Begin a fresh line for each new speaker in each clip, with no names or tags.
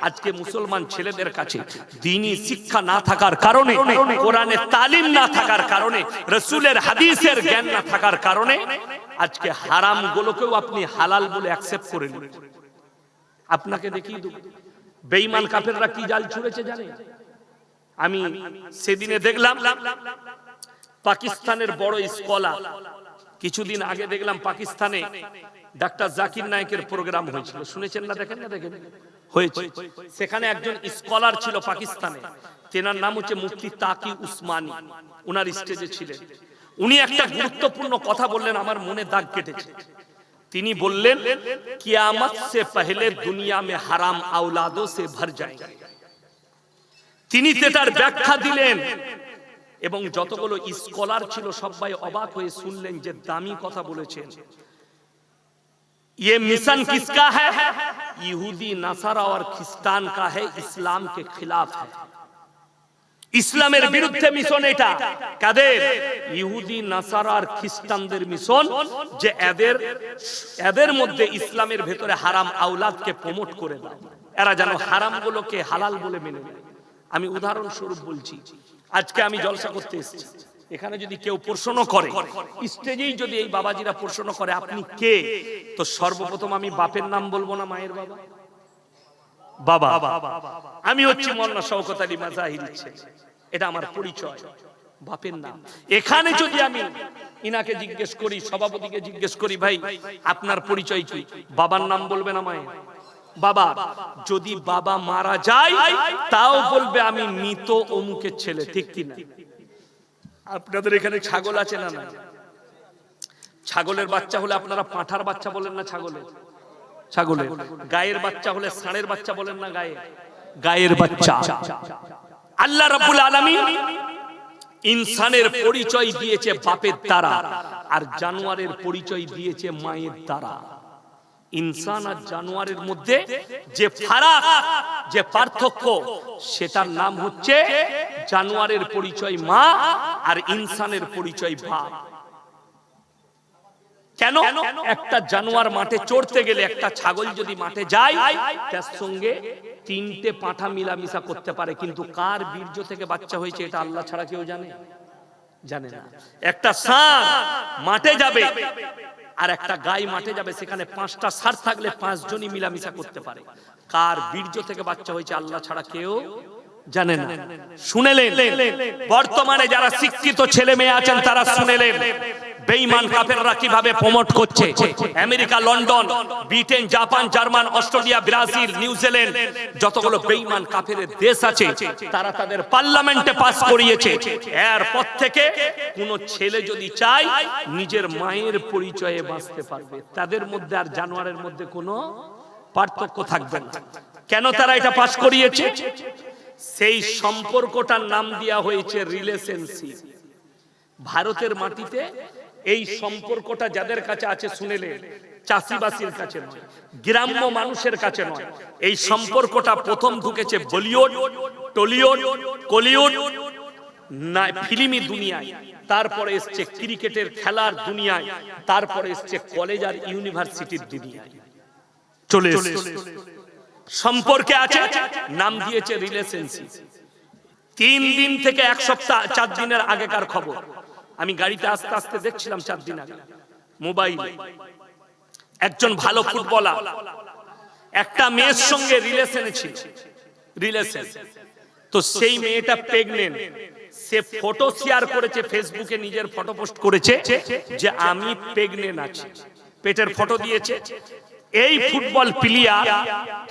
আজকে মুসলমান ছেলেদের কাছে দ্বীনি শিক্ষা না থাকার কারণে, কোরআনের তালিম না থাকার কারণে, রাসূলের হাদিসের জ্ঞান না থাকার কারণে আজকে হারাম গুলোকেও আপনি হালাল বলে অ্যাকসেপ্ট করে নেন। আপনাকে দেখিয়ে দেব বেঈমান কাফেররা কি জাল ছুঁড়েছে জানেন? আমি সেদিনে দেখলাম পাকিস্তানের বড় স্কলার, কিছুদিন আগে দেখলাম পাকিস্তানে ডাক্তার জাকির নায়েকের প্রোগ্রাম হয়েছিল, শুনেছেন না? দেখেন হয়েছে। সেখানে একজন স্কলার ছিল পাকিস্তানে, তেনার নাম হচ্ছে মুফতি তাকি উসমানী, উনার স্টেজে ছিলেন। উনি একটা গুরুত্বপূর্ণ কথা বললেন, আমার মনে দাগ কেটেছে। তিনি বললেন কিয়ামত সে পহলে দুনিয়া মে হারাম আওলাদো সে ভর যায়। তিনি তার ব্যাখ্যা দিলেন এবং যতগুলো স্কলার ছিল সবাই অবাক হয়ে শুনলেন যে দামি কথা বলেছেন। ये मिशन किसका है? यहूदी नसारा और ख्रिस्तान का है, इस्लाम के खिलाफ है। ইসলামের বিরুদ্ধে মিশন এটা। কাদের? ইহুদি নাসারা আর খ্রিস্টানদের মিশন, যে এদের মধ্যে ইসলামের ভেতরে হারাম আওলাদকে প্রমোট করে দাও, এরা যেন হারামগুলোকে হালাল বলে মেনে নেয়। আমি উদাহরণস্বরূপ বলছি, আজকে আমি জলসা করতে এসেছি, এখানে যদি কেউ প্রশ্ন করে, স্টেজেই যদি এই বাবাজিরা প্রশ্ন করে আপনি কে, তো সর্বপ্রথম আমি বাপের নাম বলবো না মায়ের বাবা? আমি হচ্ছি মাওলানা শওকত আলী মাজাহিরি ছেলে, এটা আমার পরিচয়, বাপের নাম। এখানে যদি আমি ইনাকে জিজ্ঞেস করি, সভাপতিকে জিজ্ঞেস করি, ভাই আপনার পরিচয় কি, বাবার নাম বলবে না মায়ের? বাবা। যদি বাবা মারা যায় তাও বলবে আমি মৃত অমুকের ছেলে, ঠিক কি না? আপনাদের এখানে ছাগল আছে না? না। ছাগলের বাচ্চা হলে আপনারা পাঁঠার বাচ্চা বলেন না? ছাগলের গায়ের বাচ্চা হলে ষাঁড়ের বাচ্চা বলেন না? গায়ের বাচ্চা। আল্লাহ রাব্বুল আলামিন ইনসানের পরিচয় দিয়েছে বাপের দ্বারা, আর জানোয়ারের পরিচয় দিয়েছে মায়ের দ্বারা। ইনসান আর জানোয়ারের মধ্যে যে ফারাক, যে পার্থক্য, সেটার নাম হচ্ছে জানোয়ারের পরিচয় মা আর ইনসানের পরিচয় বাপ। কেন? একটা জানোয়ার মাঠে চড়তে গেলে, একটা ছাগল যদি মাঠে যায় তার সঙ্গে তিনটে পাঁঠা মিলামিশা করতে পারে, কিন্তু কার বীর্য থেকে বাচ্চা হয়েছে এটা আল্লাহ ছাড়া কেউ জানে না। একটা ষাঁড় মাঠে যাবে আর একটা গাই মাঠে যাবে, সেখানে পাঁচটা ষাঁড় থাকলে পাঁচজনই মিলামিশা করতে পারে, কার বীর্য থেকে বাচ্চা হয়েছে আল্লাহ ছাড়া কেউ জানে না। শুনেলেন? বর্তমানে যারা শিক্ষিত ছেলে মেয়ে আছেন তারা শুনেলেন বেঈমান কাফেররা কিভাবে প্রমোট করছে। America, London, Britain, Japan, German, Australia, Brazil, New Zealand, যতগুলো বেঈমান কাফেরের দেশ আছে তারা তাদের পার্লামেন্টে পাস করিয়েছে, এরপর থেকে কোন ছেলে যদি চায় নিজের মায়ের পরিচয়ে বাঁচতে পারবে, তাদের মধ্যে আর জানোয়ারের মধ্যে কোনো পার্থক্য থাকবে না। কেন তারা এটা পাস করিয়েছে? সেই সম্পর্কটার নাম দেওয়া হয়েছে রিলেশনশিপ। ভারতের মাটিতে এই সম্পর্কটা যাদের কাছে আছে শুনেলেন, চাষিবাসীর কাছে নয়, গ্রাম্য মানুষের কাছে নয়। এই সম্পর্কটা প্রথম ঢুকেছে বলিউড, টলিউড, কলিউড, ফিল্মি দুনিয়ায়, তারপরে এসছে ক্রিকেটের খেলার দুনিয়ায়, তারপরে এসছে কলেজ আর ইউনিভার্সিটির দুনিয়ায় চলে এসছে। সম্পর্কে আছে, নাম দিয়েছে রিলেশনশিপ। 3 দিন থেকে 1 সপ্তাহ, 4 দিনের আগেকার খবর, আমি গাড়িতে আস্তে আস্তে দেখছিলাম 4 দিন আগে মোবাইলে, একজন ভালো ফুটবলার একটা মেয়ের সঙ্গে রিলেশনে ছিল, তো সেই মেয়েটা প্রেগন্যান্ট। সে ফটো শেয়ার করেছে ফেসবুকে, নিজের ফটো পোস্ট করেছে যে আমি প্রেগন্যান্ট আছি, পেটের ফটো দিয়েছে। এই ফুটবল প্লেয়ার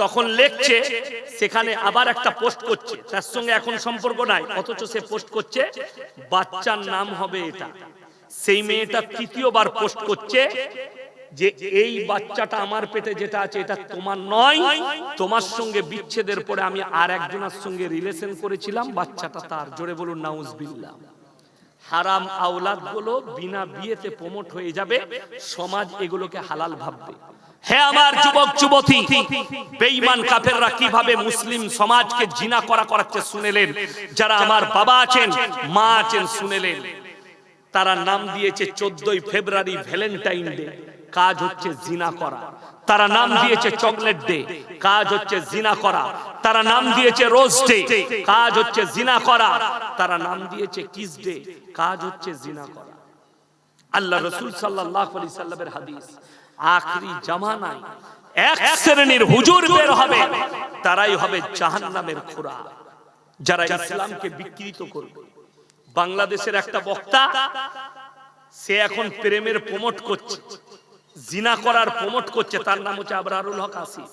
তখন লিখছে, সেখানে আবার একটা পোস্ট করছে, তার সঙ্গে এখন সম্পর্ক নাই, অথচ সে পোস্ট করছে বাচ্চার নাম হবে এটা। সেই মেয়েটা তৃতীয়বার পোস্ট করছে যে এই বাচ্চাটা আমার পেটে যেটা আছে এটা তোমার নয়, তোমার সঙ্গে বিচ্ছেদের পরে আমি আর একজনের সঙ্গে রিলেশন করেছিলাম, বাচ্চাটা তার। জোরে বলুন নাউজুবিল্লাহ। হারাম আওলাদ গুলো বিনা বিয়েতে প্রমোট হয়ে যাবে, সমাজ এগুলোকে হালাল ভাববে। হে আমার যুবক যুবতী, বেঈমান কাফেররা কিভাবে মুসলিম সমাজকে জিনা করাচ্ছে শুনেলেন। যারা আমার বাবা আছেন, মা আছেন, শুনেলেন। তারা নাম দিয়েছে 14ই ফেব্রুয়ারি ভ্যালেন্টাইন ডে, কাজ হচ্ছে জিনা করা। তারা নাম দিয়েছে চকলেট ডে, কাজ হচ্ছে জিনা করা। তারা নাম দিয়েছে রোজ ডে, কাজ হচ্ছে জিনা করা। তারা নাম দিয়েছে কিস ডে, কাজ হচ্ছে জিনা করা। আল্লাহ রাসূল সাল্লাল্লাহু আলাইহি সাল্লামের হাদিস, আখরি জামানায় এক শ্রেণীর হুজুর বের হবে, তারাই হবে জাহান্নামের খোরা, যারা ইসলামকে বিকৃত করবে। বাংলাদেশের একটা বক্তা, সে এখন প্রেমের প্রমোট করছে, জিনা করার প্রমোট করছে, তার নাম হচ্ছে আবরারুল হক আসিফ।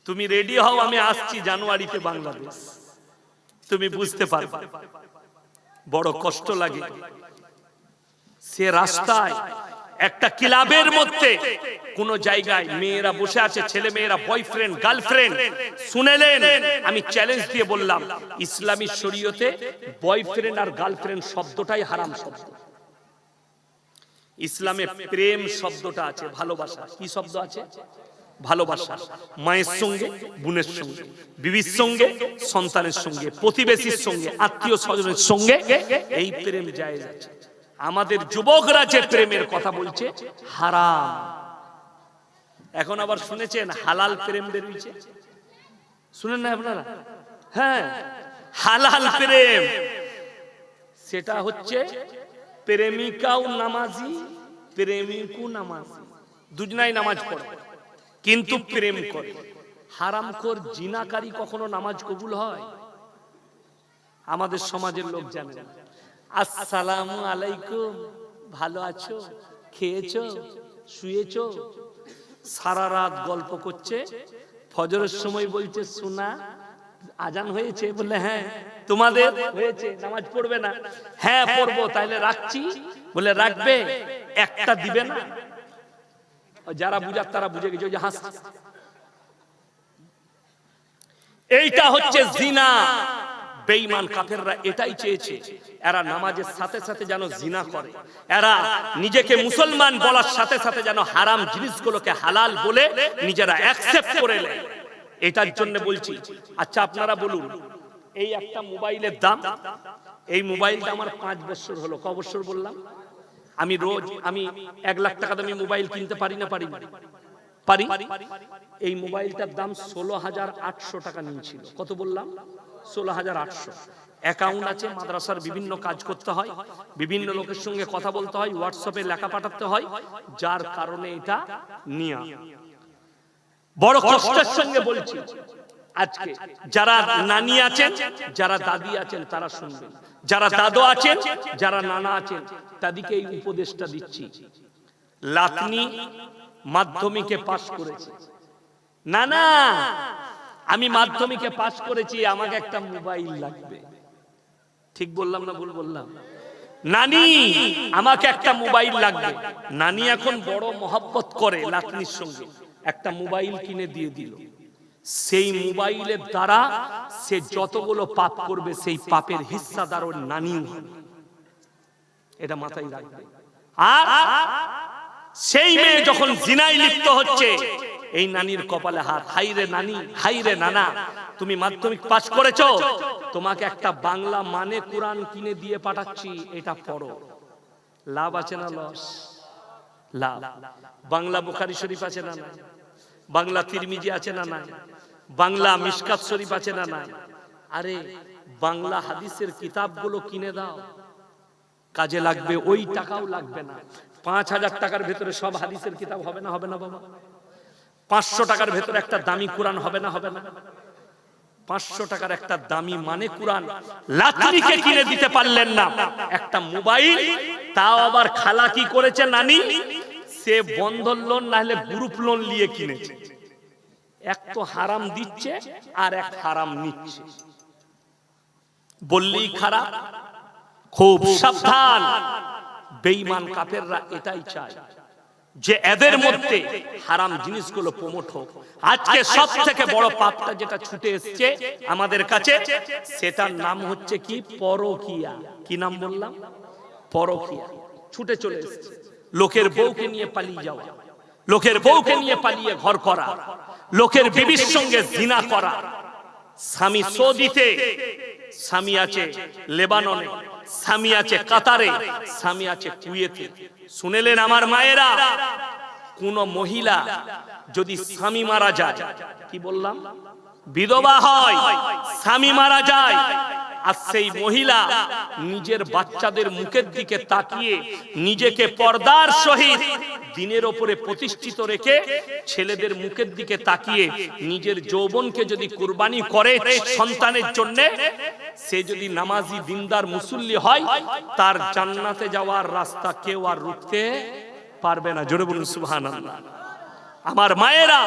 তুমি রেডি হও, আমি আসছি জানুয়ারিতে বাংলাদেশ, তুমি বুঝতে পারবে। বড় কষ্ট লাগে। সে রাস্তায় একটা ক্লাবের মধ্যে কোন জায়গায় মেয়েরা বসে আছে, ছেলে মেয়েরা, বয়ফ্রেন্ড গার্লফ্রেন্ড। শুনেলেন, আমি চ্যালেঞ্জ দিয়ে বললাম, ইসলামী শরীয়তে বয়ফ্রেন্ড আর গার্লফ্রেন্ড শব্দটাই হারাম শব্দ। ইসলামে প্রেম শব্দটা আছে, ভালোবাসা। কি শব্দ আছে? ভালোবাসা। মায়ের সঙ্গে, বোনের সঙ্গে, বিবির সঙ্গে, সন্তানের সঙ্গে, প্রতিবেশীর সঙ্গে, আত্মীয় স্বজনের সঙ্গে এই প্রেম জায়েজ আছে। আমাদের যুবকরা যে প্রেমের কথা বলছে হারাম। এখন আবার শুনেছেন হালাল প্রেম বেরিয়েছে, শুনেন না আপনারা? হ্যাঁ, হালাল প্রেম, সেটা হচ্ছে প্রেমিকাও নামাজি, প্রেমিকও নামাজি, দুজনাই নামাজ পড়ে কিন্তু প্রেম করে। হারামখোর জিনাকারী কখনো নামাজ কবুল হয়? আমাদের সমাজের লোক জানে না। আসসালামু আলাইকুম, ভালো আছো, খেয়েছো, শুয়েছো, সারা রাত গল্প করছে, ফজরের সময় বলছে শোনা আজান হয়েছে, বলে হ্যাঁ। তোমাদের হয়েছে, নামাজ পড়বে না? হ্যাঁ পড়বো, তাহলে রাখছি, বলে রাখবে, একটা দিবে না। যারা বুঝার তারা বুঝে গেছে, ওই যে হাসছে। এইটা হচ্ছে জিনা। বেঈমান কাফেররা এটাই চেয়েছে, এরা নামাজের সাথে সাথে যেন জিনা করে, এরা নিজেকে মুসলমান বলার সাথে সাথে যেন হারাম জিনিসগুলোকে হালাল বলে নিজেরা অ্যাকসেপ্ট করে নেয়। এটার জন্য বলছি। আচ্ছা আপনারা বলুন, এই একটা মোবাইলের দাম, এই মোবাইলটা আমার 5 বছর হলো। ক বছর বললাম? আমি রোজ 1 লাখ টাকা দামি মোবাইল কিনতে পারি না? পারি? এই মোবাইলটার দাম 16,800 টাকা নিয়েছিল। কত বললাম? 16,800। অ্যাকাউন্ট আছে, মাদ্রাসার বিভিন্ন কাজ করতে হয়, বিভিন্ন লোকের সঙ্গে কথা বলতে হয়, হোয়াটসঅ্যাপে লেখা পাঠাতে হয়, যার কারণে এটা নিয়া বড় কষ্টের সঙ্গে বলছি। আজকে যারা নানি আছেন, যারা দাদি আছেন তারা শুনবেন, যারা দাদু আছেন, যারা নানা আছেন তাদেরকে এই উপদেশটা দিচ্ছি। লাতনি মাধ্যমিকে পাস করেছে, নানা আমি মাধ্যমিকে পাস করেছি, আমাকে একটা মোবাইল লাগবে। ঠিক বললাম না ভুল বললাম? নানি আমাকে একটা মোবাইল লাগবে। নানি এখন বড় মহব্বত করে লাতনির সঙ্গে, একটা মোবাইল কিনে দিয়ে দিল। সেই মোবাইলের দ্বারা সে যতগুলো পাপ করবে সেই পাপের হিস্সাদার ওর নানিও হবে, এটা মাথায় রাখবে। আর সেই মেয়ে যখন জিনায় লিপ্ত হচ্ছে, এই নানির কপালে হাত। হাই রে নানি, হাই রে নানা, তুমি মাধ্যমিক পাস করেছো, তোমাকে একটা বাংলা মানে কোরআন কিনে দিয়ে পাঠাচ্ছি, এটা পড়ো। লাভ আছে না লস? লাভ। বাংলা বুখারী শরীফ আছে না নাই? বাংলা তিরমিজি আছে না নাই? বাংলা মিশকাত শরীফ আছে না নাই? আরে বাংলা হাদিসের কিতাবগুলো কিনে দাও, কাজে লাগবে। ওই টাকাও লাগবে না। 5,000 টাকার ভেতরে সব হাদিসের কিতাব হবে না? হবে না বাবা? 500 টাকার ভেতরে একটা দামি কোরআন হবে না? হবে না? 500 টাকার একটা দামি মানে কোরআন লাতনিকে কিনে দিতে পারলেন না, একটা মোবাইল, তাও আবার খালা কি করেছে নানি, সে বন্ধন লোন না হলে গ্রুপ লোন নিয়ে কিনেছে। এক তো হারাম দিচ্ছে আর এক হারাম নিচ্ছে, বললেই খারাপ। খুব সাবধান। বেঈমান কাফেররা এটাই চায় যে এদের মধ্যে হারাম জিনিসগুলো প্রমোট হোক। আজকে সব থেকে বড় পাপটা যেটা ছুটে এসছে আমাদের কাছে, সেটার নাম হচ্ছে কি? পরকিয়া। কি নাম বললাম? পরকিয়া। ছুটে চলে এসছে। লোকের বউকে নিয়ে পালিয়ে যাওয়া, লোকের বউকে নিয়ে পালিয়ে ঘর করা, লোকের বিবির সঙ্গে জিনা করা। স্বামী সৌদিতে, স্বামী আছে লেবাননে, স্বামী আছে কাতারে, স্বামী আছে কুয়েতে। শুনেলেন আমার মায়েরা, কোন মহিলা যদি স্বামী মারা যায়, কি বললাম, বিধবা হয়, স্বামী মারা যায়, আর সেই মহিলা নিজের বাচ্চাদের মুখের দিকে তাকিয়ে নিজেকে পর্দার সহিত দিনের ওপরে প্রতিষ্ঠিত রেখে ছেলেদের মুখের দিকে তাকিয়ে নিজের যৌবনকে যদি কুরবানি করে সন্তানের জন্য, সে যদি নামাজি দিনদার মুসল্লি হয়, তার জান্নাতে যাওয়ার রাস্তা কেউ আর রুখতে পারবে না। জোরে বলুন সুবহানাল্লাহ। আমার মায়েরা,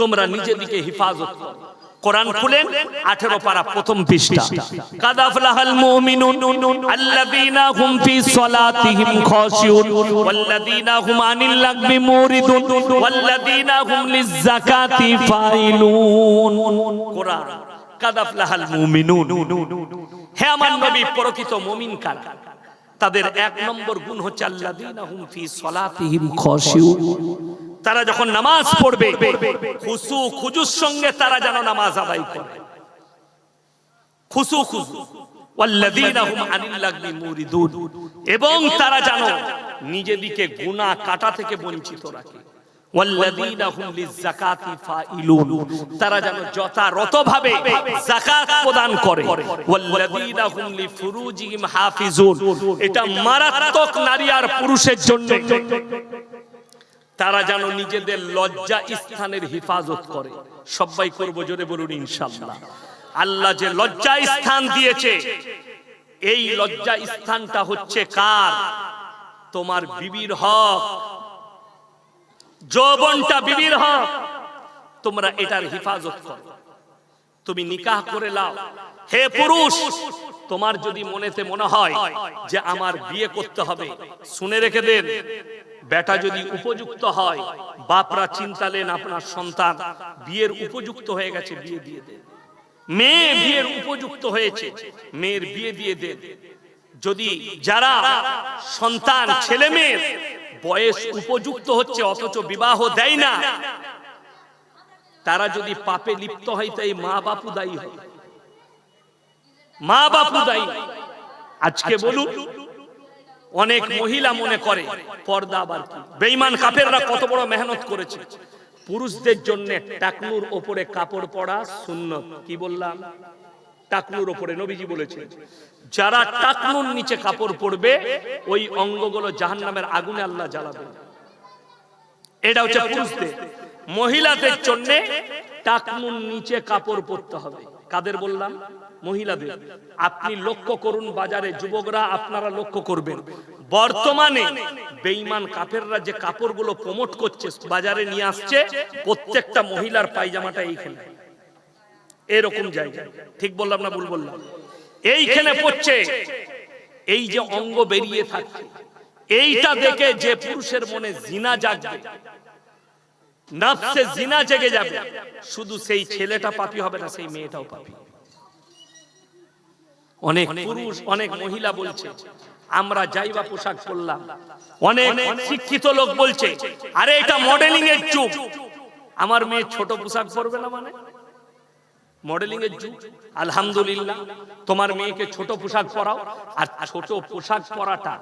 তোমরা নিজের দিকে হিফাজত করো। কোরআন খুলেন 18 পারা প্রথম পৃষ্ঠা। কাদ আফলাহাল মুমিনুন আল্লাযীনা হুম ফি সালাতিহিম খাশিউন ওয়াল্লাযীনা হুম আনিল লাগবি মুরিদুন ওয়াল্লাযীনা হুম লিয-যাকাতি ফাইলুন। কোরআন কাদ আফলাহাল মুমিনুন। হে আমার নবী, প্রকৃত মুমিন কারা? তাদের এক নম্বর গুণ হচ্ছে আল্লাযীনা হুম ফি সালাতিহিম খাশিউন। তারা যখন নামাজ পড়বে খুশু খুজুর সঙ্গে তারা যেন নামাজ আদায় করে, খুশু খুজু। ওয়াল্লাযীনা হুম আনিল লাগবি মুরিদুন, এবং তারা যেন নিজেদিকে গুনাহ কাটা থেকে বঞ্চিত রাখে। ওয়াল্লাযীনা হুম লিয-যাকাতি ফাইলুন, তারা যেন যথাযথভাবে যাকাত প্রদান করে। ওয়াল্লাযীনা হুম লিফুরুজিহিম হাফিজুন, এটা মারাত্মক নারী আর পুরুষের জন্য। তারা যেন নিজেদের লজ্জা স্থানের হিফাজত করে। সবাই করব, জোরে বলুন ইনশাআল্লাহ। আল্লাহ যে লজ্জা স্থান দিয়েছে, এই লজ্জা স্থানটা হচ্ছে কার? তোমার বিবির হক, যৌবনটা বিবির হক, তোমরা এটার হিফাজত করো। তুমি নিকাহ করে লাও। হে পুরুষ, তোমার যদি মনেতে মনে হয় যে আমার বিয়ে করতে হবে, শুনে রেখে দেন, বেটা যদি উপযুক্ত হয়, বাপরা চিন্তা নেন আপনার সন্তান বিয়ের উপযুক্ত হয়ে গেছে, বিয়ে দিয়ে দেন। মেয়ে বিয়ের উপযুক্ত হয়েছে, মেয়ের বিয়ে দিয়ে দেন। যদি যারা সন্তান ছেলে মেয়ের বয়স উপযুক্ত হচ্ছে অথচ বিবাহ দেয় না, তারা যদি পাপে লিপ্ত হয়, তাই মা বাপু দায়ী হয়, মা বাপু দায়ী। আজকে বলুন, অনেক মহিলা মনে করে পর্দা আবার কি। বেঈমান কাফেররা কত বড় মেহনত করেছে। পুরুষদের জন্য টাকনুর উপরে কাপড় পরা সুন্নত। কি বললাম? টাকনুর উপরে নবীজি বলেছেন, যারা টাকনুর নিচে কাপড় পরবে ওই অঙ্গগুলো জাহান্নামের আগুনে আল্লাহ জ্বালাবে। এটা হচ্ছে পুরুষদের। মহিলাদের জন্য টাকনুর নিচে কাপড় পরতে হবে। কাদের বললাম? মহিলাদের। আপনি লক্ষ্য করুন, বাজারে যুবকরা আপনারা লক্ষ্য করবেন, বর্তমানে বেঈমান কাফেররা যে কাপড়গুলো প্রমোট করছে, বাজারে নিয়ে আসছে, প্রত্যেকটা মহিলার পায়জামাটা এইখানে, এরকম জায়গা। ঠিক বললাম না ভুল বললাম? এইখানে পড়ছে, এই যে অঙ্গ বেরিয়ে থাকছে, এইটা দেখে যে পুরুষের মনে জিনা জাগবে, নফসে জিনা জেগে যাবে, শুধু সেই ছেলেটা পাপী হবে না, সেই মেয়েটাও পাপী। অনেক পুরুষ, অনেক মহিলা বলছে আমরা যাইবা পোশাক পরলাম। অনেক শিক্ষিত লোক বলছে আরে এটা মডেলিং এর যুগ, আমার মেয়ে ছোট পোশাক পরবে না, মানে মডেলিং এর যুগ। আলহামদুলিল্লাহ, তোমার মেয়েকে ছোট পোশাক পরাও। আর ছোট পোশাক পরাটা,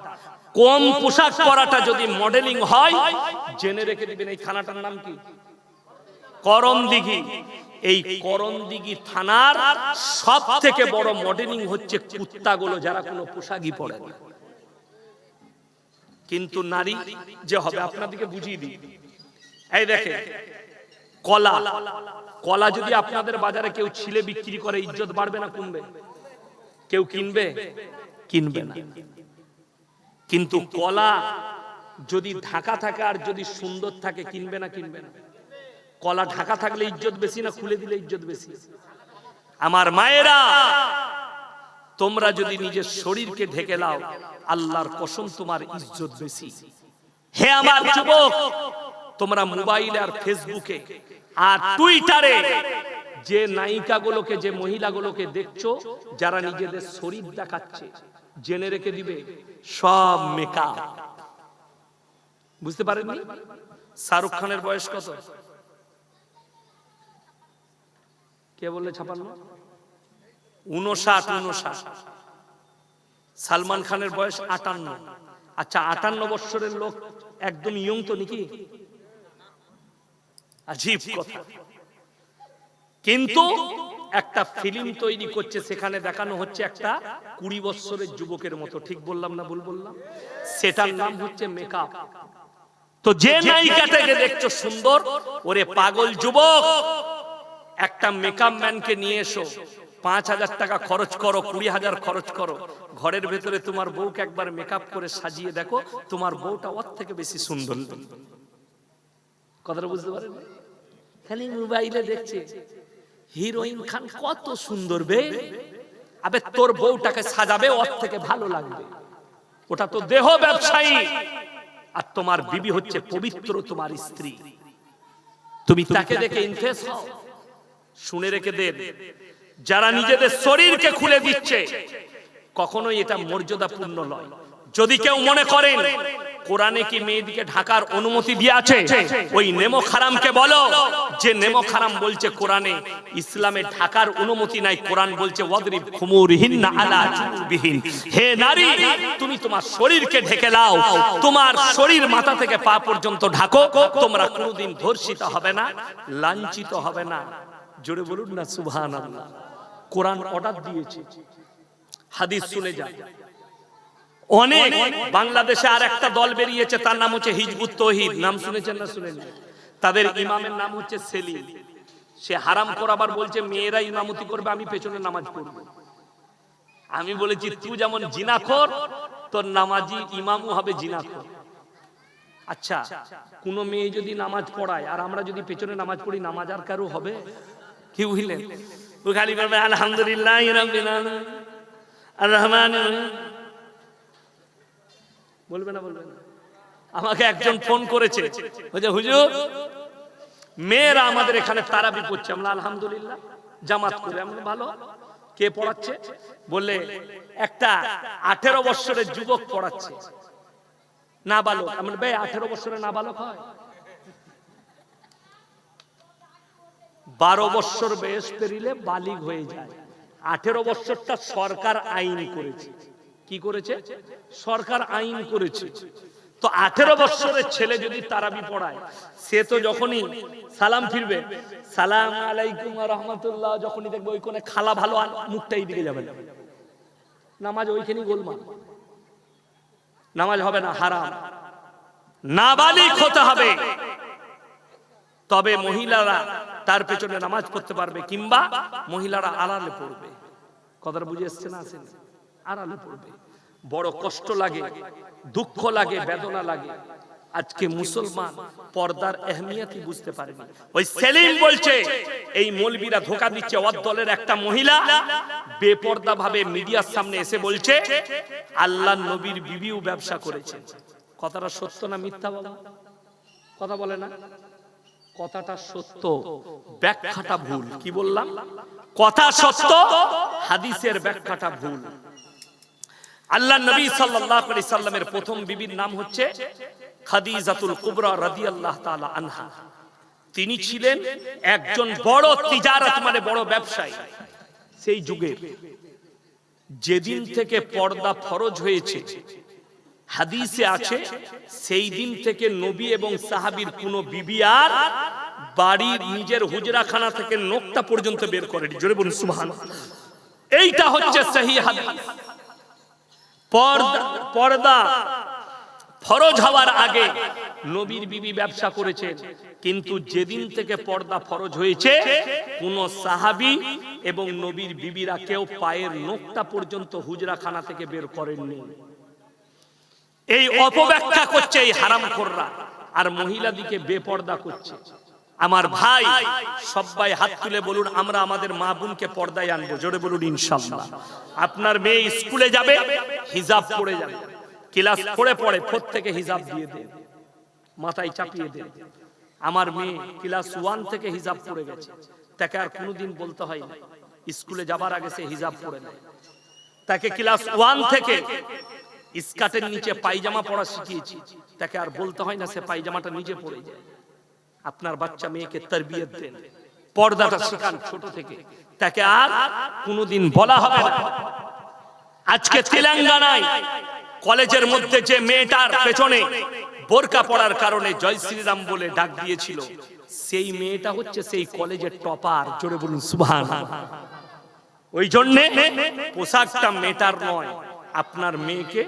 কম পোশাক পরাটা যদি মডেলিং হয়, জেনে রেখে দিবেন এই থানাটার নাম কি? করণদিঘি। এই করণদিঘি থানার সব থেকে বড় মডেলিং হচ্ছে কুত্তাগুলো, যারা কোনো পোশাকই পরে না। কিন্তু নারী যে হবে, আপনাদেরকে বুঝিয়ে দিই। এই দেখেন, কলা, কলা যদি আপনাদের বাজারে কেউ ছিলে বিক্রি করে, ইজ্জত বাড়বে না কমবে? কেউ কিনবে? কিনবে না। কিন্তু কলা যদি ঢাকা থাকে আর যদি সুন্দর থাকে, কিনবে না কিনবে না? কলা ঢাকা থাকলে ইজ্জত বেশি না খুলে দিলে ইজ্জত বেশি? আমার মায়েরা, তোমরা যদি নিজের শরীরকে ঢেকে লাও, আল্লাহর কসম তোমার ইজ্জত বেশি। হে আমার যুবক, তোমরা মোবাইলে আর ফেসবুকে আর টুইটারে যে নায়িকাগুলোকে, যে মহিলাগুলোকে দেখছো, যারা নিজেদের শরীর দেখাচ্ছে, জেনে রেখে দিবে সব মেকআপ। বুঝতে পারেননি? শাহরুখ খানের বয়স কত? কে বললে 56? 59। সালমান খানের বয়স 58। আচ্ছা, 58 বছরের লোক একদম ইয়ং তো নাকি? আজীব কথা। কিন্তু একটা ফিল্ম তৈরি করছে, সেখানে দেখানো হচ্ছে একটা 20 বছরের যুবকের মতো। ঠিক বললাম না ভুল বললাম? সেটার নাম হচ্ছে মেকআপ। তো যে নায়িকাটাকে দেখছো সুন্দর, ওরে পাগল যুবক, একটা মেকআপ ম্যানকে নিয়ে এসো, 5,000 টাকা খরচ করো, 20,000 খরচ করো, ঘরের ভেতরে তোমার বউকে একবার মেকআপ করে সাজিয়ে দেখো, তোমার বউটা ওর থেকে বেশি সুন্দর। কথাটা বুঝতে পারেন? খালি মোবাইলে দেখছে হিরোইন খান কত সুন্দর বে, আবে তোর বউটাকে সাজাবে ওর থেকে ভালো লাগবে। ওটা তো দেহ ব্যবসায়ী, আর তোমার বিবি হচ্ছে পবিত্র তোমার স্ত্রী। তুমি তাকে দেখে ইমপ্রেস হও। শুনে রেখে দেন, যারা নিজেদের শরীরকে খুলে দিচ্ছে কখনোই এটা মর্যাদাপূর্ণ নয়। যদি কেউ মনে করেন কোরআনে কি মেয়েদিকে ঢাকার অনুমতি দিয়ে আছে, ওই নেমো খারামকে বলো যে নেমো খারাম বলছে কোরআনে ইসলামে ঢাকার অনুমতি নাই। কোরআন বলছে ওয়াদরিব খুমুরহিন্না আলা জুবিহিন। হে নারী, তুমি তোমার শরীরকে ঢেকে নাও, তোমার শরীর মাথা থেকে পা পর্যন্ত ঢাকো, তোমরা কোনোদিন ধর্ষিত হবে না, লাঞ্ছিত হবে না। জোরে বলুন না সুবহানাল্লাহ। কোরআন অর্ডার দিয়েছে। হাদিস শুনে যান। অনেক বাংলাদেশে আর একটা দল বেরিয়েছে, তার নাম হচ্ছে হিজবুত তৌহিদ। নাম শুনেছেন না শুনেননি? তাদের ইমামের নাম হচ্ছে সেলিম। সে হারাম করাবার বলছে মেয়েরা ইমামতি করবে, আমি পেছনে নামাজ পড়ব। আমি বলেছি তুই যেমন জিনাখোর, তোর নামাজি ইমামও হবে জিনাখোর। আচ্ছা, কোন মেয়ে যদি নামাজ পড়ায় আর আমরা যদি পেছনে নামাজ পড়ি, নামাজ আর কারো হবে? কি বুঝলেন? ও খালি বলবে আলহামদুলিল্লাহ রাব্বিল আলামিন আর রহমানির রহিম। বলবে না? বলবে না? আমাকে একজন ফোন করেছে, বলছে হুজুর মেয়েরা আমাদের এখানে তারাবি পড়ছে। আমরা আলহামদুলিল্লাহ জামাত করে। আমরা ভালো। কে পড়াচ্ছে? বললে একটা 18 বছরের যুবক পড়াচ্ছে, নাবালক। আমরা ভাই 18 বছরের নাবালক হয়? 12 বছর বয়স পেরিলে বালিগ হয়ে যায়। 18 বছরটা সরকার আইন করেছে। কি করেছে? সরকার আইন করেছে। তো 18 বছরের ছেলে যদি তারাবি পড়ায়, সে তো যখনই সালাম ফিরবে, সালাম আলাইকুম ওয়া রাহমাতুল্লাহ, যখনই দেখবে ওই কোণে খালা ভালো মুখটাই দিকে যাবে না, নামাজ ওইখানেই গোলমাল। নামাজ হবে না, হারাম। নাবালিগ হতে হবে, তবে মহিলারা তার পেছনে নামাজ পড়তে পারবে, কিংবা মহিলারা আড়ালে পড়বে। কথাটা বুঝে এসছে না? আসেন, আড়ালে পড়বে। বড় কষ্ট লাগে, দুঃখ লাগে, বেদনা লাগে। আজকে মুসলমান পর্দার আহমিয়তই বুঝতে পারেনি। ওই সেলিম বলছে এই মৌলবীরা ধোঁকা দিচ্ছে। ওর দলের একটা মহিলা বেপর্দা ভাবে মিডিয়ার সামনে এসে বলছে আল্লাহর নবীর বিবিও ব্যবসা করেছে। কথাটা সত্য না মিথ্যা বলো? কথা বলে না? কথাটা সত্য, ব্যাখ্যাটা ভুল। কি বললাম? কথা সত্য, হাদিসের ব্যাখ্যাটা ভুল। আল্লাহর নবী সাল্লাল্লাহু আলাইহি সাল্লামের প্রথম বিবির নাম হচ্ছে খাদিজাতুল কুবরা রাদিয়াল্লাহু তাআলা আনহা। তিনি ছিলেন একজন বড় তিজারত মানে বড় ব্যবসায়ী। সেই যুগে যেদিন থেকে পর্দা ফরজ হয়েছে, হাদিসে আছে সেই দিন থেকে নবী এবং সাহাবীর কোন বিবি আর বাড়ির নিজের হুজরাখানা থেকে নোকটা পর্যন্ত বের করেনি। জোরে বলুন সুবহানাল্লাহ। এইটা হচ্ছে সহিহ হাদিস। পর্দা ফরজ হওয়ার আগে নবীর বিবি ব্যবসা করেছেন, কিন্তু যেদিন থেকে পর্দা ফরজ হয়েছে কোন সাহাবী এবং নবীর বিবিরা কেউ পায়ের নোকটা পর্যন্ত হুজরাখানা থেকে বের করেননি। এই অপব্যাখ্যা করছে এই হারামখোররা, আর মহিলাদিকে বেপর্দা করছে। আমার ভাই সবাই হাত তুলে বলুন আমরা আমাদের মা বোনকে পর্দায় আনবো। জোরে বলুন ইনশাআল্লাহ। আপনার মেয়ে স্কুলে যাবে, হিজাব পরে যাবে, ক্লাস পড়ে পড়ে প্রত্যেকে হিজাব দিয়ে দেন, মাথায় চাপিয়ে দেন। আমার মেয়ে ক্লাস 1 থেকে হিজাব পরে গেছে, তাকে আর কোনোদিন বলতে হয় না স্কুলে যাবার আগে সে হিজাব পরে নেয়। তাকে ক্লাস 1 থেকে স্কার্টের নিচে পায়জামা পরা শিখিয়েছি, তাকে আর বলতে হয় না সে পায়জামাটা নিজে পরে যায়। আপনার বাচ্চা মেয়েকে তরবিয়ত দেন, পর্দাটা শেখান ছোট থেকে, তাকে আর কোনোদিন বলা হবে না। আজকে তেলেঙ্গানায় কলেজের মধ্যে যে মেয়েটার পেছনে বোরকা পরার কারণে জয় শ্রীরাম বলে ডাক দিয়েছিল, সেই মেয়েটা হচ্ছে সেই কলেজের টপার। জোরে বলুন সুবহানাল্লাহ। ওই জন্য পোশাকটা মেটার নয়, আপনার মেয়েকে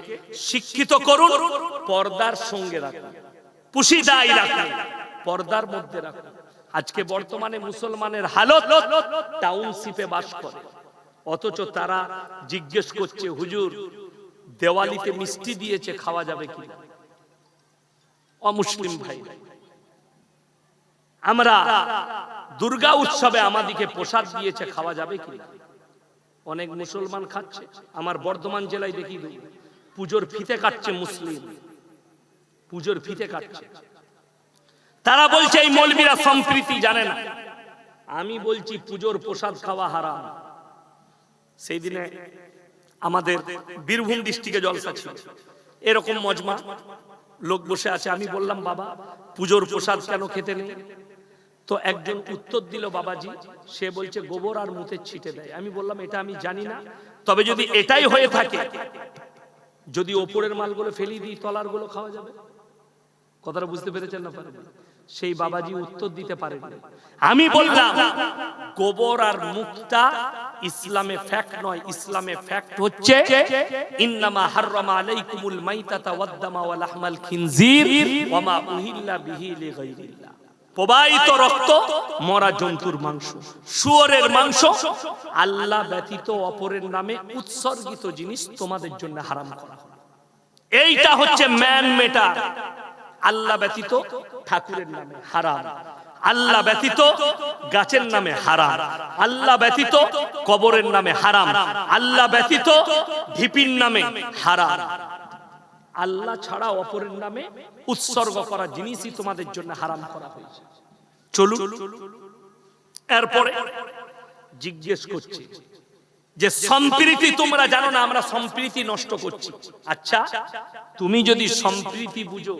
শিক্ষিত করুন, পর্দার সঙ্গে রাখুন, পুশিদাই রাখুন, পর্দার মধ্যে রাখুন। আজকে বর্তমানে মুসলমানের হালত, টাউনশিপে বাস করে, অথচ তারা জিজ্ঞেস করছে, হুজুর দেওয়ালিতে মিষ্টি দিয়েছে, খাওয়া যাবে কি? অমুসলিম ভাই, আমরা দুর্গা উৎসবে আমাদেরকে প্রসাদ দিয়েছে, খাওয়া যাবে কি? অনেক মুসলমান খাচ্ছে। আমার বর্ধমান জেলায় দেখি পুজোর ফিতে কাটছে মুসলিম, পুজোর ফিতে কাটছে। তারা বলছে এই মৌলবীরা সম্প্রীতি জানে না। আমি বলছি পুজোর প্রসাদ খাওয়া হারাম। সেই দিনে আমাদের বীরভূম ডিস্ট্রিক্টে জলসা ছিল, এরকম মজমা লোক বসে আছে। আমি বললাম, বাবা পুজোর প্রসাদ কেন খেতে নেই? তো একজন উত্তর দিল, বাবাজি সে বলছে গোবর আর মুতের ছিটে দেয়। আমি বললাম, এটা আমি জানি না, তবে যদি এটাই হয়ে থাকে, যদি ওপরের মালগুলো ফেলি দিই, তলার গুলো খাওয়া যাবে? কথাটা বুঝতে পেরেছেন না? পারেন? সেই বাবাজি উত্তর দিতে পারেন। আমি বললাম, গোবর আর মুখটা ইসলামে ফ্যাক্ট নয়, ইসলামে ফ্যাক্ট হচ্ছে ইন্নামা হাররামা আলাইকুমুল মাইতাতা ওয়াদ-দামা ওয়া লাহমাল খিনজির ওয়া মা উহিল্লা বিহি লিগাইরিল্লাহ। প্রবাহিত রক্ত, মরা জন্তুর মাংস, শুয়োরের মাংস, আল্লাহ ব্যতীত অপরের নামে উৎসর্গিত জিনিস তোমাদের জন্য হারাম করা হলো। এইটা হচ্ছে ম্যান মেটার। আল্লাহ ব্যতীত ঠাকুরের নামে হারাম, আল্লাহ ব্যতীত গাছের নামে হারাম, আল্লাহ ব্যতীত কবরের নামে হারাম, আল্লাহ ব্যতীত ঢিপির নামে হারাম। আল্লাহ ছাড়া অপরের নামে উৎসর্গ করা জিনিসই তোমাদের জন্য হারাম করা হয়েছে। চলুন, এরপরে জিজ্ঞেস করছি যে সম্প্রীতি তোমরা জানো না, আমরা সম্প্রীতি নষ্ট করছি। আচ্ছা, তুমি যদি সম্প্রীতি বুঝো,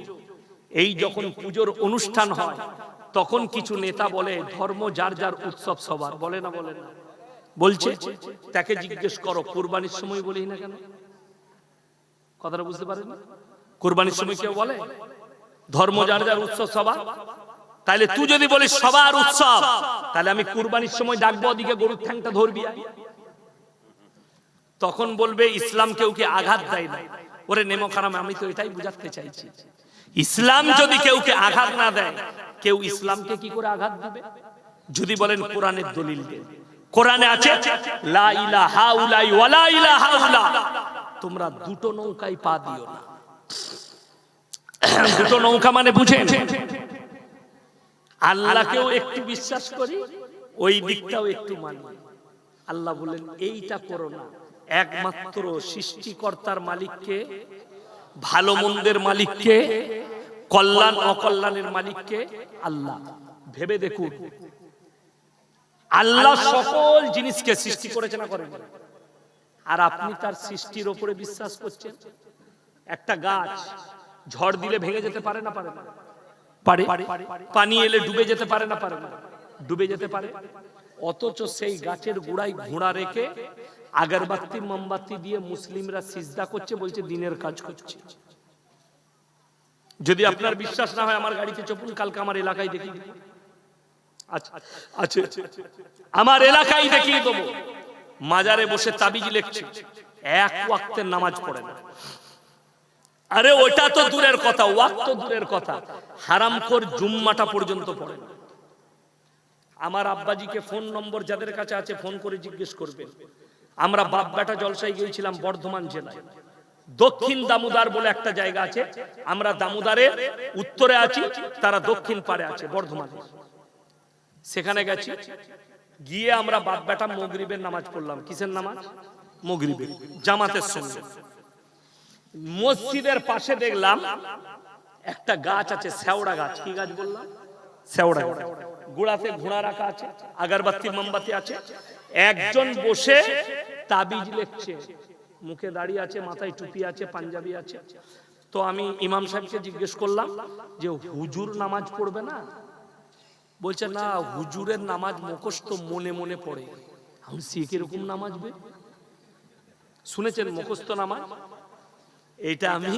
এই যখন পুজোর অনুষ্ঠান হয় তখন কিছু নেতা বলে ধর্ম যার যার উৎসব সবার, বলে না? বলে না? বলছে। তাকে জিজ্ঞেস করো কুরবানির সময় বলি না কেন? কথাটা বুঝতে পারেন? কুরবানির সময় কেউ বলে ধর্ম যার যার উৎসব সবার? তাহলে তুই যদি বলিস সবার উৎসব, তাহলে আমি কুরবানির সময় ডাকবো, ওদিকে গরুর ঠ্যাংটা ধরবি। তখন বলবে ইসলাম কেউ কি আঘাত দেয় না। ওরে নেমো খারাম, আমি তো এটাই বুঝাতে চাইছি, ইসলাম যদি কেউকে আঘাত না দেয়, কেউ ইসলামকে কি করে আঘাত দিবে? যদি বলেন কোরআনের দলিল দেন, কোরআনে আছে লা ইলাহা উলাই ওয়া লা ইলাহা উলা, তোমরা দুটো নৌকায় পা দিও না। দুটো নৌকা মানে বুঝেন? আল্লাহকেও একটু বিশ্বাস করি, ওই দিকটাও একটু মানি। আল্লাহ বলেন এইটা করো না। একমাত্র সৃষ্টিকর্তার মালিককে, ভালো মন্দের মালিককে, কল্যাণ অকল্যাণের মালিককে আল্লাহ। ভেবে দেখুন, আল্লাহ সকল জিনিসকে সৃষ্টি করেছে না করেন? আর আপনি তার সৃষ্টির উপরে বিশ্বাস করছেন। একটা গাছ ঝড় দিলে ভেঙে যেতে পারে না? পারে না? পারে। পানি এলে ডুবে যেতে পারে না? পারে না? ডুবে যেতে পারে। অথচ সেই গাছের গোড়ায় ঘোড়া রেখে আগরবাতি মোমবাতি দিয়ে মুসলিমরা সিজদা করছে, বলছে দিনের কাজ করছে। যদি আপনার বিশ্বাস না হয় আমার গাড়িতে চপুন, কালকে আমার এলাকায় দেখিয়ে দেবো। আচ্ছা, আমার এলাকায় দেখিয়ে দেবো। মাজারে বসে তাবিজ লিখছে, এক ওয়াক্তের নামাজ পড়ে না। আরে ওটা তো দূরের কথা, ওয়াক্ত তো দূরের কথা, হারামখোর জুম্মাটা পর্যন্ত পড়ে না। আমার আব্বাজিকে ফোন নম্বর যাদের কাছে আছে ফোন করে জিজ্ঞেস করবেন। আমরা বাপ বেটা জলসায় গিয়েছিলাম বর্ধমান জেলায়, দক্ষিণ দামোদর বলে একটা জায়গা আছে। আমরা দামোদরের উত্তরে আছি, তারা দক্ষিণ পারে আছে বর্ধমানে। সেখানে গেছি, গিয়ে আমরা বাপ বেটা মাগরিবের নামাজ পড়লাম। কিসের নামাজ? মাগরিবের, জামাতের সঙ্গে। মসজিদের পাশে দেখলাম একটা গাছ আছে, শেওড়া গাছ। কি গাছ বললাম? শেওড়া গাছ। গোড়াতে ঘোড়া রাখা আছে, আগরবাতি মোমবাতি আছে। একজন বসে তাবিজ লিখছে, মুখে দাড়ি আছে, মাথায় টুপি আছে, পাঞ্জাবি আছে। তো আমি ইমাম সাহেবকে জিজ্ঞেস করলাম যে হুজুর নামাজ পড়বে না? বলছে না, হুজুরের নামাজ মুখস্থ মনে মনে পড়ে। আমি কিরকম নামাজ বে শুনেছেন? মুখস্থ নামাজ। এটা আমি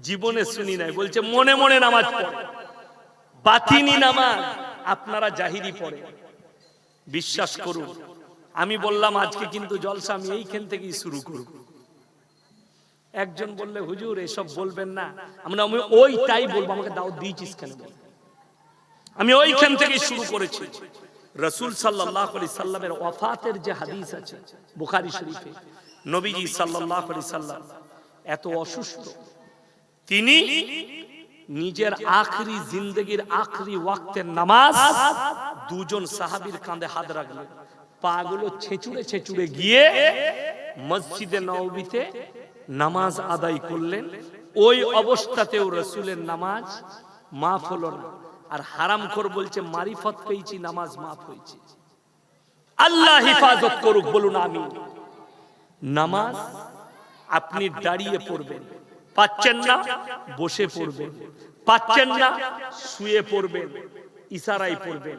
জীবনে শুনি নাই, বলছে মনে মনে নামাজ পড়ে, বাতিনি নামাজ, আপনারা জাহিরি পড়ে। বিশ্বাস করুন, আমি বললাম আজকে কিন্তু জলসা আমি এইখান থেকেই শুরু করব। একজন বললে হুজুর এসব বলবেন না, আমি ওইটাই বলবো, আমাকে দাওয়াত দিয়েছিস কেন? আমি ওইখান থেকেই শুরু করেছি। রাসূল সাল্লাল্লাহু আলাইহি সাল্লামের ওয়াফাতের যে হাদিস আছে বুখারী শরীফে, নবীজি সাল্লাল্লাহু আলাইহি সাল্লাম এত অসুস্থ, তিনি নিজের আখরি জিন্দেগীর আখরি ওয়াক্তের নামাজ দুজন সাহাবীর কাঁধে হাত রাখলেন, পাগুলো ছেঁচুড়ে ছেঁচুড়ে গিয়ে মসজিদে নববীতে নামাজ আদায় করলেন। ওই অবস্থাতেও রাসূলের নামাজ মাফ হলো না। আর হারামখোর বলছে মারিফত পেয়েছি, নামাজ মাফ হয়েছে। আল্লাহ হেফাজত করুক, বলুন আমিন। নামাজ আপনি দাঁড়িয়ে পড়বেন, পাচ্ছেন না বসে পড়বেন, পাচ্ছেন না শুয়ে পড়বেন, ইশারায় পড়বেন,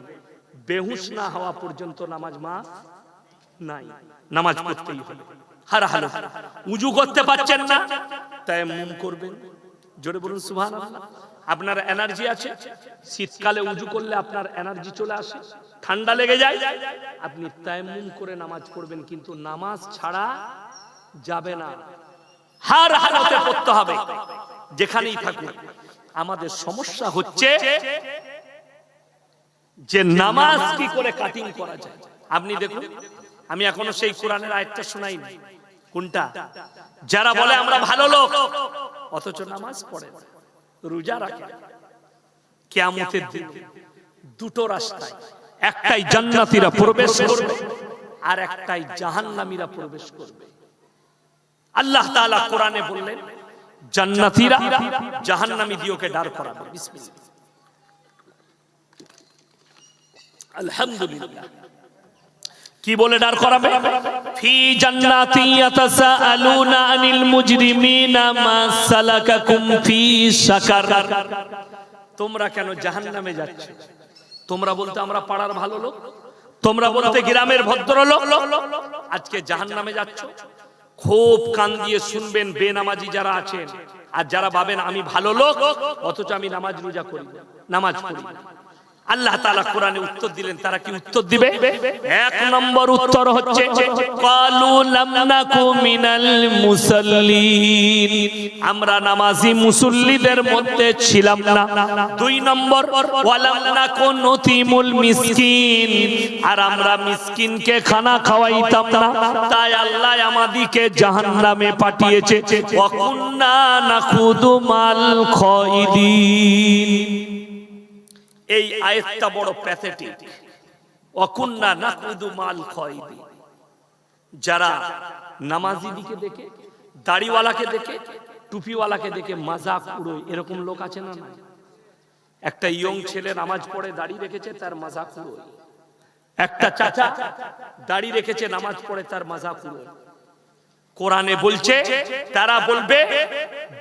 বেহুশ না হওয়া পর্যন্ত নামাজ মাফ নাই, নামাজ পড়তেই হবে। হার হালত উজু করতে পাচ্ছেন না, তায়াম্মুম করবেন। জোরে বলুন সুবহানাল্লাহ। আপনার এনার্জি আছে, শীতকালে উজু করলে আপনার এনার্জি চলে আসে, ঠান্ডা লেগে যায়, আপনি তায়াম্মুম করে নামাজ পড়বেন, কিন্তু নামাজ ছাড়া যাবে না, হার হালতে পড়তে হবে, যেখানেই থাকুন। আমাদের সমস্যা হচ্ছে যে নামাজ কি করে কাটিং করা যায়। আপনি দেখুন, আমি এখনো সেই কোরআনের আয়াতটা শোনাইনি। কোনটা? যারা বলে আমরা ভালো লোক অথচ নামাজ পড়ে, রোজা রাখে, কিয়ামতের দিন দুটো রাস্তায়, একটাই জান্নাতীরা প্রবেশ করবে আর একটাই জাহান্নামীরা প্রবেশ করবে। আল্লাহ তাআলা কোরআনে বললেন জান্নাতীরা জাহান্নামী দিওকে দাঁড় করাবে। বিসমিল্লাহ, আলহামদুলিল্লাহ। কি বলে দাঁড় করাবে? ফি জান্নাতি ইয়াতাসাআলুনা আনিল মুজরিমিনা মা সালাকাকুম ফি সাকার। তোমরা কেন জাহান্নামে যাচ্ছ? তোমরা বলতে আমরা পাড়ার ভালো লোক, তোমরা বলতে গ্রামের ভদ্রলোক, আজকে জাহান্নামে যাচ্ছ। খুব কান দিয়ে শুনবেন বেনামাজি যারা আছেন, আর যারা ভাবেন আমি ভালো লোক অথচ আমি নামাজ রোজা করি, নামাজ পড়ি। আল্লাহ তাআলা কোরআনে উত্তর দিলেন, তারা কি উত্তর দিবে? এক নম্বর উত্তর হচ্ছে ক্বালু লাম নাকু মিনাল মুসাল্লিন, আমরা নামাজি মুসল্লিদের মধ্যে ছিলাম না। দুই নম্বর ওয়ালাম নাকু নুতিমুল মিসকিন, আর আমরা মিসকিনকে খানা খাওয়াইতাম না, তাই আল্লাহ আমাদেরকে জাহান্নামে পাঠিয়েছে। ওয়া কুন্না নাখুদু মাল খাইদিন। এই আয়াতটা বড় প্যাথেটিক। ওয়াকুন্না নাকুদু মাল খায়দিন, যারা নামাজি দিকে দেখে, দাড়িওয়ালাকে দেখে, টুপিওয়ালাকে দেখে মাজাক উড়োয়, এরকম লোক আছে না? একটা ইয়ং ছেলে নামাজ পড়ে দাড়ি রেখেছে, তার মাজাক উড়োয়। একটা চাচা দাড়ি রেখেছে, নামাজ পড়ে, তার মাজাক উড়োয়। কোরআনে বলছে তারা বলবে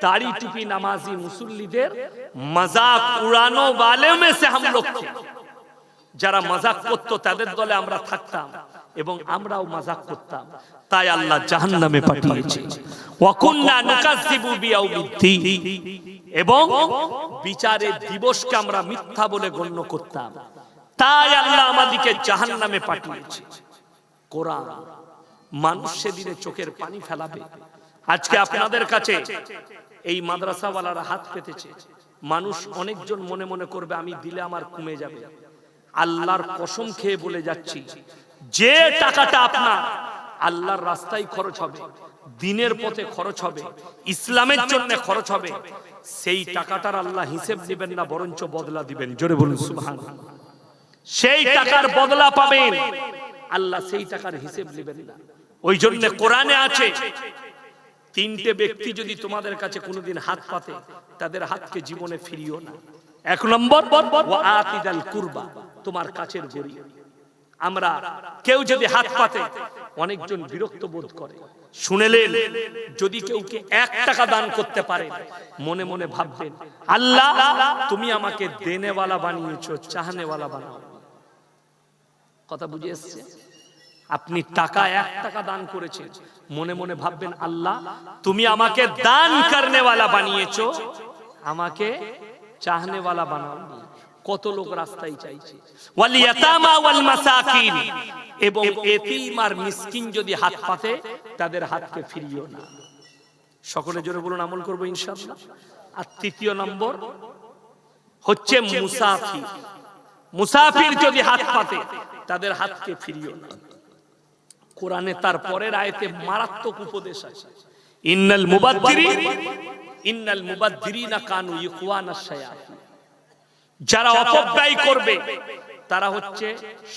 দাড়ি টুপি নামাজি মুসল্লিদের মজাক উড়ানো वाले में से हम लोग थे। যারা মজাক করত তাদের দলে আমরা থাকতাম এবং আমরাও মজাক করতাম, তাই আল্লাহ জাহান্নামে পাঠিয়েছে। ওয়া কুননা নুকাজ্জিবু বিয়াউমিদ্দিন, এবং বিচারের দিবসকে আমরা মিথ্যা বলে গণ্য করতাম, তাই আল্লাহ আমাদেরকে জাহান্নামে পাঠিয়েছে। কোরআন মানুষ সেদিনে চোখের পানি ফেলাবে। আজকে আপনাদের কাছে এই মাদ্রাসাওয়ালারা হাত পেতেছে, মানুষ অনেকজন মনে মনে করবে আমি দিলে আমার কমে যাবে। আল্লাহর কসম খেয়ে বলে যাচ্ছি, যে টাকাটা আপনার আল্লাহর রাস্তায় খরচ হবে, দিনের পথে খরচ হবে, ইসলামের জন্য খরচ হবে, সেই টাকাটার আল্লাহ হিসেব দিবেন না, বরঞ্চ বদলা দিবেন। জোরে বলুন সুবহানাল্লাহ। সেই টাকার বদলা পাবেন, আল্লাহ সেই টাকার হিসেব নেবেন না। ওই জন্য কোরআনে আছে তিনটে ব্যক্তি যদি তোমাদের কাছে কোনোদিন হাত পাতে, তাদের হাতকে জীবনে ফিরিও না। এক নম্বর ওয়া আতিদাল কুরবা, তোমার কাছের গরীব। আমরা কেউ যদি হাত পাতে অনেকজন বিরক্ত বোধ করে। শুনেলেন যদি কেউকে 1 টাকা দান করতে পারে, মনে মনে ভাববেন আল্লাহ তুমি আমাকে দেনেওয়ালা বানিয়েছো, চাহনেওয়ালা বানাও। কথা বুঝে এসছে? আপনি টাকা 1 টাকা দান করেছেন, মনে মনে ভাববেন আল্লাহ তুমি আমাকে দান করনে ওয়ালা বানিয়েছো, আমাকে চাহনে ওয়ালা বানাওনি। কত লোক রাস্তায় চাইছে। ওয়াল ইয়াতামা ওয়াল মাসাকিন, এবং এতিম আর মিসকিন যদি হাত পাতে তাদের হাতকে ফিরিও না। সকলে জোরে বলুন, আমল করব ইনশাআল্লাহ। আর তৃতীয় নম্বর হচ্ছে মুসাফির। মুসাফির যদি হাত পাতে তাদের হাতকে ফিরিও না। কোরআনে তার পরের আয়াতে মারাত্মক উপদেশ আছে, ইন্নাল মুবাদদিরিনা কানু ইখওয়ানাশ শায়াতিন। যারা অপব্যয় করবে তারা হচ্ছে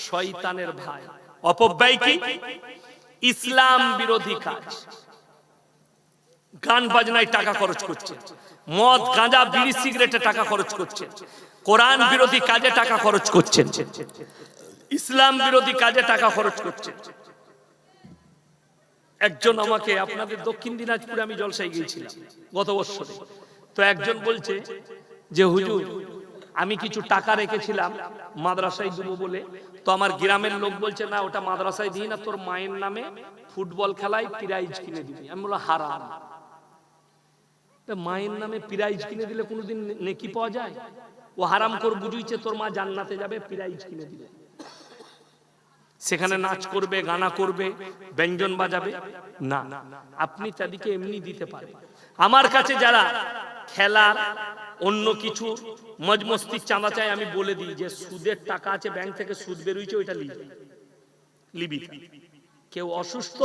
শয়তানের ভাই। অপব্যয় কি? ইসলাম বিরোধী কাজ, গান বাজনায় টাকা খরচ করছে, মদ গাঁজা বিড়ি সিগারেটে টাকা খরচ করছে, কোরআন বিরোধী কাজে টাকা খরচ করছেন, ইসলাম বিরোধী কাজে টাকা খরচ করছেন। একজন আমাকে, আপনাদের দক্ষিণ দিনাজপুরে আমি জলসায় গিয়েছিলাম গত বছরে, তো একজন বলছে যে হুজুর আমি কিছু টাকা রেখেছিলাম মাদ্রাসায় দেবো বলে, তো আমার গ্রামের লোক বলছে না ওটা মাদ্রাসায় দিই না, তোর মায়ের নামে ফুটবল খেলায় প্রাইজ কিনে দিবি। আমি বললাম হারাম, মায়ের নামে প্রাইজ কিনে দিলে কোনোদিন নেকি পাওয়া যায়? ও হারাম কর বুঝুইছে তোর মা জান্নাতে যাবে, প্রাইজ কিনে দিবে, সেখানে নাচ করবে, গানা করবে, ব্যঞ্জন বাজাবে না। আপনি তাদেরকে এমনি দিতে পারেন। আমার কাছে যারা খেলার অন্য কিছু মজমস্তির চাঁদা চাই, আমি বলে দিই যে সুদের টাকা আছে ব্যাংক থেকে, সুদ বেরোইছে ওইটা লিবি। কেউ অসুস্থ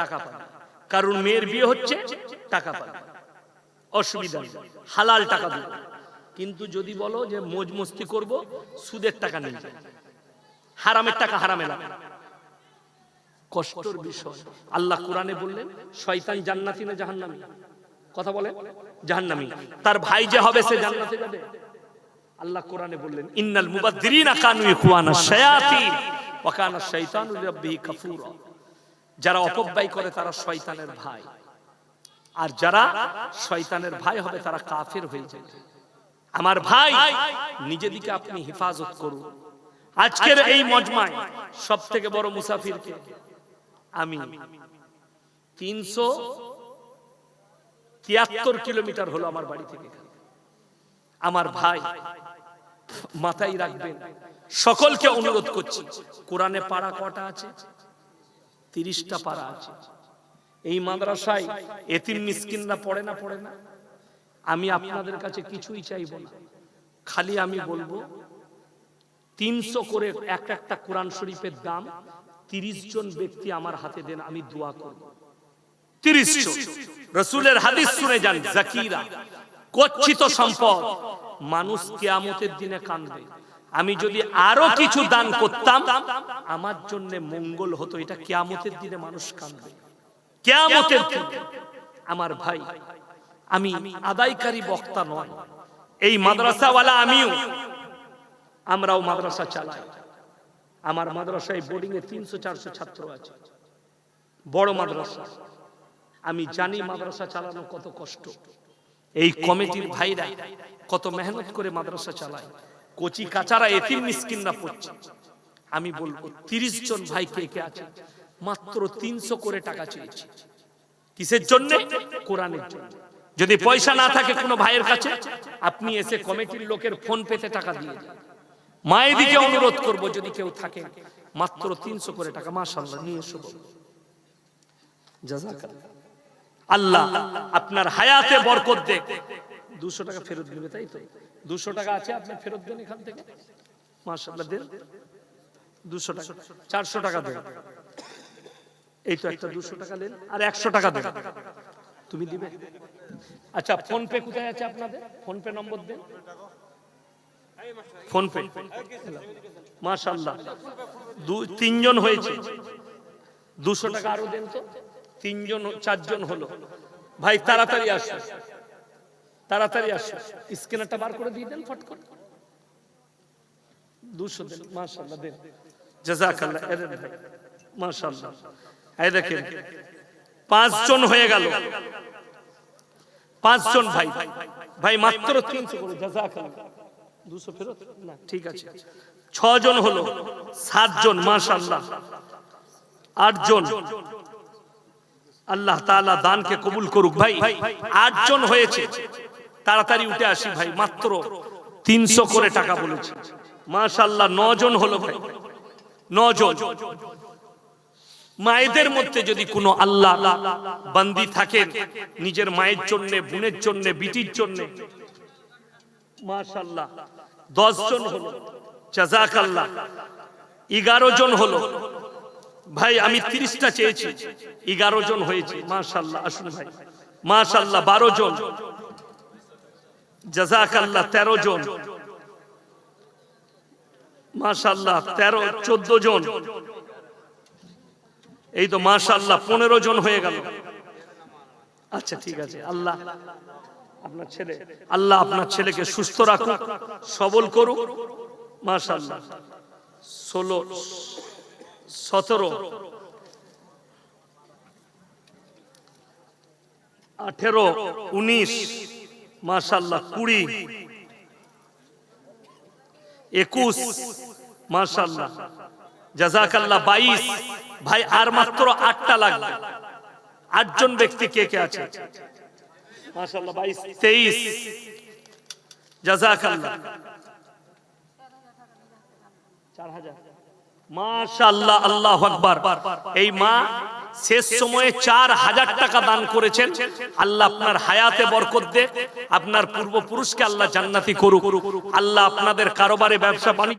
টাকা পাবে, কারণ মেয়ের বিয়ে হচ্ছে টাকা পাবে, অসুবিধা নেই, হালাল টাকা দেবে। কিন্তু যদি বলো যে মজমস্তি করব, সুদের টাকা নেই, হারামের টাকা হারামে লাগে, কষ্টের বিষয়। আল্লাহ কোরআনে বললেন শয়তান জান্নাতি না জাহান্নামী? কথা বলে জাহান্নামী। তার ভাই যে হবে সে জান্নাতে যাবে। আল্লাহ কোরআনে বললেন ইন্নাল মুবাদদিরিনা কানু ইখওয়ানাশ শায়াতিন ওয়া কানা শাইতানু লিরাব্বিহি কাফুরা। যারা অপব্যয় করে তারা শয়তানের ভাই, আর যারা শয়তানের ভাই হবে তারা কাফের হয়ে যাবে। আমার ভাই, নিজের দিকে আপনি হেফাজত করুন। আজকের এই মজমায় সব থেকে বড় মুসাফিরকে আমি 373 কিলোমিটার হলো আমার বাড়ি থেকে। আমার ভাই মাথায় রাখবেন, সকলকে অনুরোধ করছি, কোরআনে পারা কটা আছে? 30টা পারা আছে। এই মাদ্রাসায় এতিম মিসকিনরা পড়ে না? পড়ে না? আমি আপনাদের কাছে কিছুই চাইব না, খালি আমি বলবো 300 করে একটা কোরআন শরীফের দাম 30 জন ব্যক্তি আমার হাতে দেন, আমি দোয়া করব। 30 জন। রাসূলের হাদিস শুনে যান, যাকিরা গচ্ছিত সম্পদ, মানুষ কিয়ামতের দিনে কাঁদবে। আমি যদি আরো কিছু দান করতাম আমার জন্য মঙ্গল হতো। এটা কিয়ামতের দিনে মানুষ কাঁদবে, কিয়ামতের দিনে। আমার ভাই, আমি আদায়কারী বক্তা নয়, এই মাদ্রাসাওয়ালা আমিও, আমরাও মাদ্রাসা চালাই। আমার মাদ্রাসায় বোর্ডিং এ 300-400 ছাত্র আছে, বড় মাদ্রাসা। আমি জানি মাদ্রাসা চালানো কত কষ্ট। এই কমিটির ভাইরা কত মেহনত করে মাদ্রাসা চালায়, কচি কাচারা এতিম মিসকিনরা পড়ছে। আমি বলবো 30 জন ভাই কে কে আছে, মাত্র 300 করে টাকা চেয়েছি। কিসের জন্য? কোরআনের জন্য। যদি পয়সা না থাকে কোনো ভাইয়ের কাছে, আপনি এসে কমিটির লোকের ফোন পেতে টাকা দিয়ে যান। মায়েদিকে অনুরোধ করব, যদি কেউ থাকে মাত্র 300 করে টাকা, মাশাআল্লাহ নিয়ে এসো। জাযাকাল্লাহ। আল্লাহ আপনার হায়াতে বরকত দেখ। 200 টাকা ফেরত দিবে, তাই তো? 200 টাকা আছে, আপনি ফেরত দেন এখান থেকে, মাশাআল্লাহ দেন। 200 টাকা, 400 টাকা দেন। এই তো একটা 200 টাকা দেন, আর 100 টাকা দেন। তুমি দিবে? আচ্ছা, ফোন পে কোথায় আছে আপনাদের? ফোন পে নম্বর দেন। ফোন পে, মাশাআল্লাহ 2-3 জন হয়েছে। 200 টাকা আরো দেন তো, 3 জন 4 জন হলো। ভাই তাড়াতাড়ি আসো, তাড়াতাড়ি আসো, স্ক্যানারটা বার করে দিয়ে দেন ফট করে। 200 দেন, মাশাআল্লাহ দেন, জাযাকাল্লাহ। এর ভাই মাশাআল্লাহ, এই দেখেন 5 জন হয়ে গেল। 5 জন ভাই, ভাই মাত্র 300 করে, জাযাকাল্লাহ। 200 ফেরত না, ঠিক আছে। 6 জন হলো, 7 জন, মাশাআল্লাহ। 8 জন, আল্লাহ তাআলা দানকে কবুল করুক। ভাই 8 জন হয়েছে, তাড়াতাড়ি উঠে আসি ভাই, মাত্র 300 করে টাকা বলেছে। মাশাআল্লাহ 9 জন হলো ভাই, 9 জন। মায়েদের মধ্যে যদি কোনো আল্লাহ বান্দি থাকেন নিজের মায়ের জন্য, বোনের জন্য, বিটির জন্য, মাশাআল্লাহ 10 জন হলো, জাযাকাল্লাহ। 11 জন হলো ভাই, আমি 30টা চেয়েছি, 11 জন হয়েছে, মাশাআল্লাহ। আসুন ভাই, মাশাআল্লাহ 12 জন, জাযাকাল্লাহ। 13 জন, মাশাআল্লাহ। 13, 14 জন, এই তো মাশাআল্লাহ 15 জন হয়ে গেল। আচ্ছা ঠিক আছে, আল্লাহ আপনার ছেলে, আল্লাহ আপনার ছেলেকে সুস্থ রাখুক, সবল করুক, মাশাআল্লাহ। 16, 17, 18, 19, মাশাআল্লাহ 20, 21, মাশাআল্লাহ, জাযাকাল্লাহ 22। ভাই আর মাত্র 8টা লাগবে। 8 জন ব্যক্তি কে কে আছে? মাশাআল্লাহ 22, 23, জাযাকাল্লাহ। 4000, মাশাআল্লাহ, আল্লাহু আকবার। এই মা শেষ সময়ে 4000 টাকা দান করেছেন। আল্লাহ আপনার হায়াতে বরকত দে, আপনার পূর্বপুরুষকে আল্লাহ জান্নাতি করুক। আল্লাহ আপনাদের কারোবারে, ব্যবসা বাণিজ্য